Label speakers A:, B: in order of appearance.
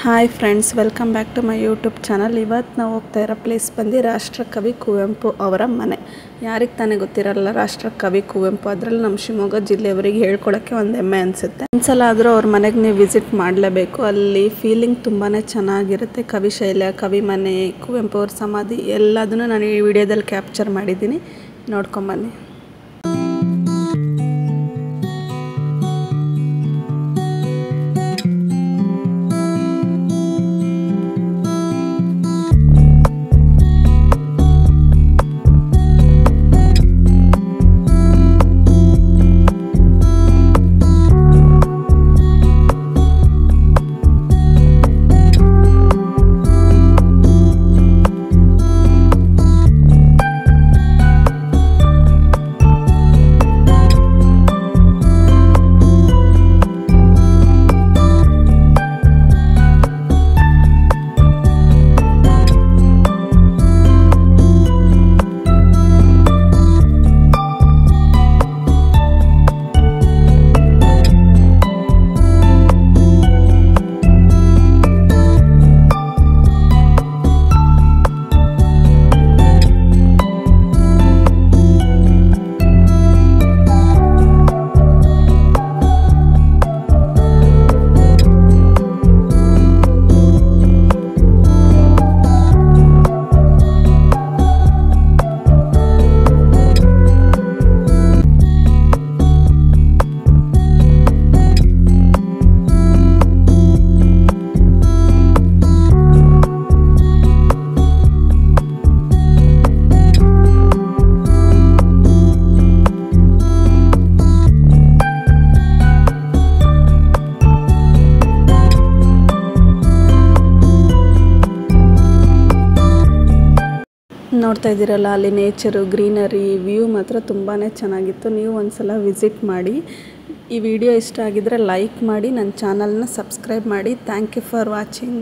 A: Hi friends, welcome back to my YouTube channel. ಇವತ್ತು ನಾವು ಹೋಗ್ತಾ ಇರೋ ಪ್ಲೇಸ್ ಬಂದು ರಾಷ್ಟ್ರಕವಿ ಕುವೆಂಪು ಅವರ ಮನೆ. ಯಾರಿಗೆ ತಾನೇ ಗೊತ್ತಿರಲ್ಲ ರಾಷ್ಟ್ರಕವಿ ಕುವೆಂಪು. ಅದರಲ್ಲಿ ನಮ್ಮ ಶಿವಮೊಗ್ಗ ಜಿಲ್ಲೆಯವರಿಗೆ ಹೇಳ್ಕೊಳಕ್ಕೆ ಒಂದು ಹೆಮ್ಮೆ ಅನಿಸುತ್ತೆ. ಒಂದ್ಸಲ ಆದರೂ ಅವ್ರ ಮನೆಗೆ ನೀವು ವಿಸಿಟ್ ಮಾಡಲೇಬೇಕು. ಅಲ್ಲಿ ಫೀಲಿಂಗ್ ತುಂಬಾ ಚೆನ್ನಾಗಿರುತ್ತೆ. ಕವಿ ಶೈಲ, ಕವಿ ಮನೆ, ಕುವೆಂಪು ಅವ್ರ ಸಮಾಧಿ ಎಲ್ಲದನ್ನು ನಾನು ಈ ವಿಡಿಯೋದಲ್ಲಿ ಕ್ಯಾಪ್ಚರ್ ಮಾಡಿದ್ದೀನಿ. ನೋಡ್ಕೊಂಬನ್ನಿ. ನೋಡ್ತಾ ಇದ್ದೀರಲ್ಲ, ಅಲ್ಲಿ ನೇಚರು, ಗ್ರೀನರಿ, ವ್ಯೂ ಮಾತ್ರ ತುಂಬಾ ಚೆನ್ನಾಗಿತ್ತು. ನೀವು ಒಂದ್ಸಲ ವಿಸಿಟ್ ಮಾಡಿ. ಈ ವಿಡಿಯೋ ಇಷ್ಟ ಆಗಿದ್ರೆ ಲೈಕ್ ಮಾಡಿ, ನನ್ನ ಚಾನಲ್ನ ಸಬ್ಸ್ಕ್ರೈಬ್ ಮಾಡಿ. Thank you for watching.